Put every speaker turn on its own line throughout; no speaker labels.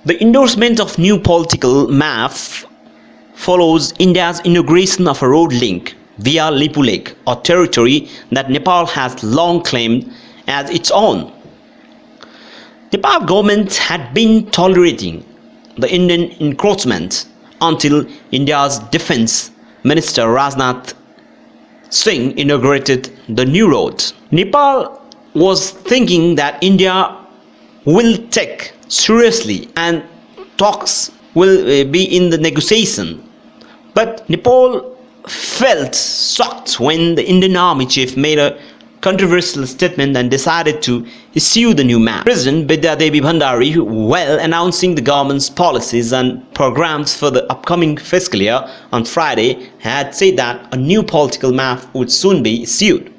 The endorsement of new political map follows India's inauguration of a road link via Lipu Lake, a territory that Nepal has long claimed as its own. Nepal government had been tolerating the Indian encroachment until India's Defence Minister Rajnath Singh inaugurated the new road. Nepal was thinking that India will take seriously and talks will be in the negotiation. But Nepal felt shocked when the Indian Army chief made a controversial statement and decided to issue the new map. President Bidya Devi Bhandari, while announcing the government's policies and programs for the upcoming fiscal year on Friday, had said that a new political map would soon be issued.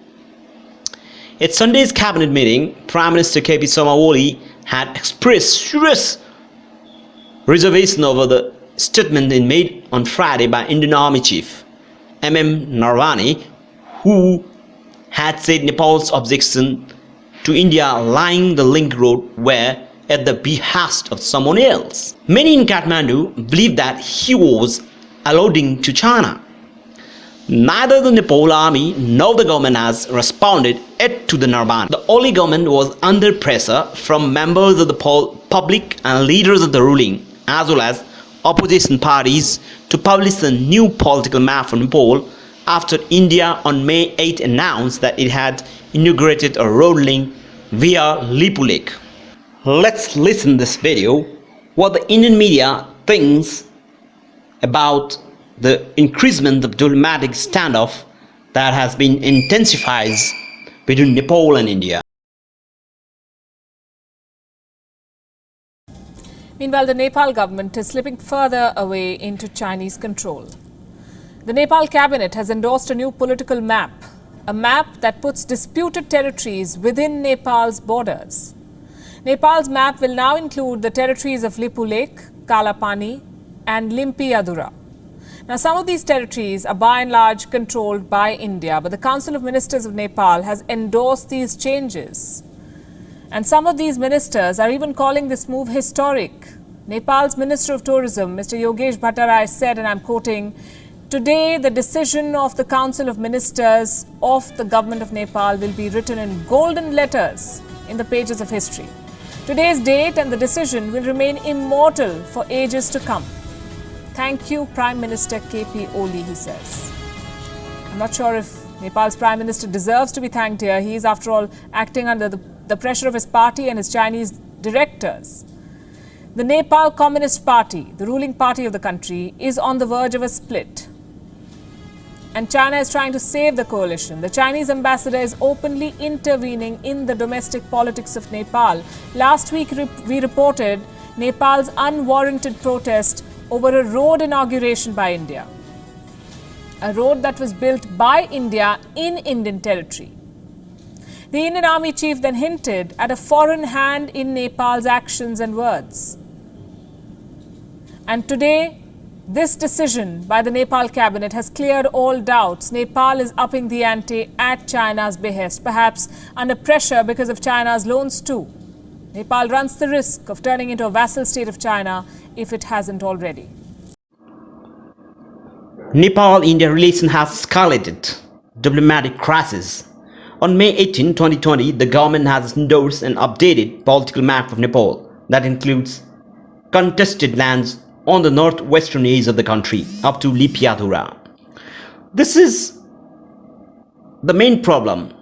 At Sunday's cabinet meeting, Prime Minister KP Sharma Oli had expressed serious reservation over the statement made on Friday by Indian Army Chief MM Narvane, who had said Nepal's objection to India laying the link road were at the behest of someone else. Many in Kathmandu believed that he was alluding to China. Neither the Nepal army nor the government has responded yet to the Narvane. The Oli government was under pressure from members of the public and leaders of the ruling as well as opposition parties to publish a new political map for Nepal after India on May 8 announced that it had inaugurated a road link via Lipu Lake. Let's listen to this video what the Indian media thinks about the increasement of diplomatic standoff that has been intensified between Nepal and India.
Meanwhile, the Nepal government is slipping further away into Chinese control. The Nepal cabinet has endorsed a new political map, a map that puts disputed territories within Nepal's borders. Nepal's map will now include the territories of Lipu Lake, Kalapani and Limpi Adura. Now, some of these territories are by and large controlled by India, but the Council of Ministers of Nepal has endorsed these changes. And some of these ministers are even calling this move historic. Nepal's Minister of Tourism, Mr. Yogesh Bhattarai, said, and I'm quoting, "Today, the decision of the Council of Ministers of the Government of Nepal will be written in golden letters in the pages of history. Today's date and the decision will remain immortal for ages to come. Thank you, Prime Minister KP Oli," he says. I'm not sure if Nepal's Prime Minister deserves to be thanked here. He is, after all, acting under the pressure of his party and his Chinese directors. The Nepal Communist Party, the ruling party of the country, is on the verge of a split. And China is trying to save the coalition. The Chinese ambassador is openly intervening in the domestic politics of Nepal. Last week, we reported Nepal's unwarranted protest over a road inauguration by India. A road that was built by India in Indian territory. The Indian Army chief then hinted at a foreign hand in Nepal's actions and words. And today, this decision by the Nepal cabinet has cleared all doubts. Nepal is upping the ante at China's behest, perhaps under pressure because of China's loans too. Nepal runs the risk of turning into a vassal state of China if it hasn't already.
Nepal-India relation has escalated diplomatic crisis. On May 18, 2020, the government has endorsed an updated political map of Nepal that includes contested lands on the northwestern edge of the country up to Limpi Adura. This is the main problem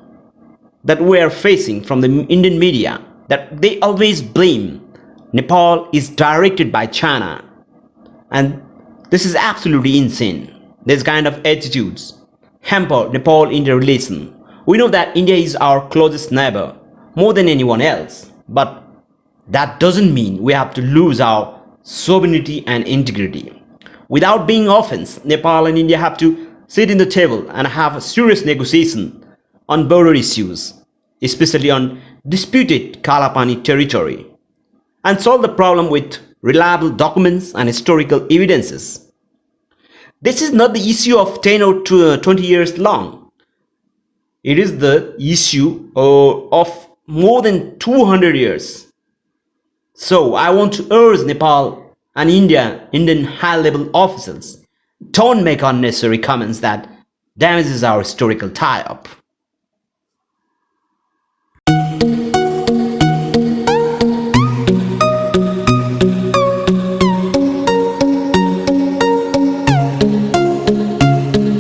that we are facing from the Indian media, that they always blame Nepal is directed by China, and this is absolutely insane. This kind of attitudes hamper Nepal-India relation. We know that India is our closest neighbor more than anyone else, but that doesn't mean we have to lose our sovereignty and integrity. Without being offense, Nepal and India have to sit in the table and have a serious negotiation on border issues, especially on disputed Kalapani territory, and solve the problem with reliable documents and historical evidences. This is not the issue of 10 or 20 years long. It is the issue of more than 200 years. So I want to urge Nepal and Indian high-level officials, don't make unnecessary comments that damages our historical tie-up.